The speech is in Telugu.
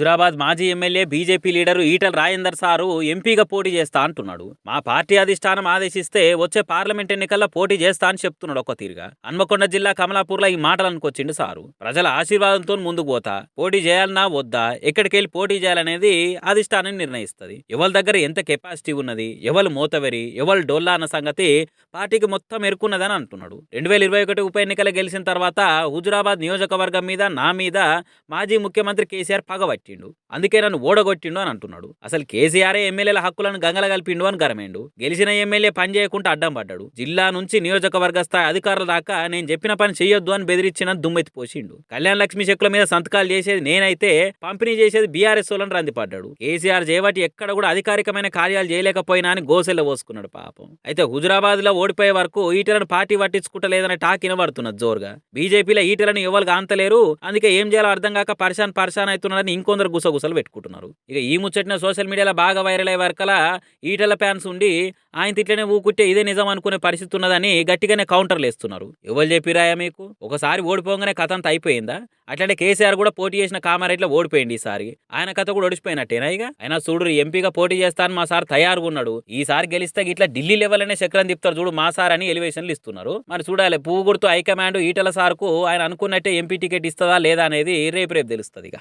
హుజురాబాద్ మాజీ MLA BJP leader Etela Rajender sir ఎంపీగా పోటీ చేస్తా అంటున్నాడు. మా పార్టీ అధిష్టానం ఆదేశిస్తే వచ్చే పార్లమెంట్ ఎన్నికల్లో పోటీ చేస్తా అని చెప్తున్నాడు. ఒక తీరుగా హన్మకొండ జిల్లా కమలాపూర్లో ఈ మాటలు అనుకొచ్చిండు సారు. ప్రజల ఆశీర్వాదంతో ముందుకు పోతా, పోటీ చేయాలన్నా వద్దా, ఎక్కడికెళ్ళి పోటీ చేయాలనేది అధిష్టానం నిర్ణయిస్తుంది. ఎవరి దగ్గర ఎంత కెపాసిటీ ఉన్నది, ఎవరు మోతవెరి, ఎవరు డోల్లా అన్న సంగతి పార్టీకి మొత్తం ఎరుకున్నదని అంటున్నాడు. 2021 ఉప ఎన్నికలు గెలిచిన తర్వాత హుజురాబాద్ నియోజకవర్గం మీద, నా మీద మాజీ ముఖ్యమంత్రి కేసీఆర్ పగబట్టిండు, అందుకే నన్ను ఓడగొట్టిండు అని అంటున్నాడు. అసలు కేసీఆరే ఎమ్మెల్యేల హక్కులను గంగల కలిపిండు అని గరమేండు. గెలిచిన ఎమ్మెల్యే పని చేయకుండా అడ్డం పడ్డాడు. జిల్లా నుంచి నియోజకవర్గ స్థాయి అధికారుల దాకా నేను చెప్పిన పని చెయ్యొద్దు అని బెదిరించిన దుమ్మెత్తి పోసిండు. కళ్యాణ లక్ష్మి చెక్కుల మీద సంతకాలు చేసేది నేనైతే పంపిణీ చేసేది బీఆర్ఎస్ వాళ్ళని రందిపడ్డాడు. కేసీఆర్ చేయబట్టి ఎక్కడ కూడా అధికారికమైన కార్యాలు చేయలేకపోయినా అని గోసెల్ల పోసుకున్నాడు పాపం. అయితే హుజురాబాద్ లో ఓడిపోయే వరకు ఈటలను పార్టీ పట్టించుకుంటలేదనే టాక్ వినబడుతున్నది జోరుగా. బీజేపీలో ఈటలను ఎవరు కాంతలేరు, అందుకే ఏం చేయాలో అర్థం కాక పరిశాన్ అవుతున్నారని ఇంకొందరు గుసగుసలు పెట్టుకుంటున్నారు. ఇక ఈ ముచ్చటిన సోషల్ మీడియాలో బాగా వైరల్ అయ్యే వరకలా ఈటల ఫ్యాన్స్ ఉండి ఆయన తిట్లనే ఊకుట్టే ఇదే నిజం అనుకునే పరిస్థితి ఉన్నదని గట్టిగానే కౌంటర్లు వేస్తున్నారు. ఎవరు చెప్పిరాయా మీకు? ఒకసారి ఓడిపోగానే కథ అంతా అయిపోయిందా? అట్లనే కేసీఆర్ కూడా పోటీ చేసిన కామారెడ్డిలో ఓడిపోయింది. ఈసారి ఆయన కథ కూడా ఓడిపోయినట్టేనా? ఇక ఆయన చూడు ఎంపీగా పోటీ చేస్తాను మా సార్ తయారుగా ఉన్నాడు, ఈసారి గెలిస్తే ఇట్లా ఢిల్లీ లెవెల్ అనే చక్రం తిప్పుతారు చూడు మా సార్ అని ఎలివేషన్లు ఇస్తున్నారు. మరి చూడాలి పువ్వు గుర్తు హైకమాండ్ ఈటల సార్కు ఆయన అనుకున్నట్టే ఎంపీ టికెట్ ఇస్తుందా లేదా అనేది రేపు తెలుస్తుంది. ఇక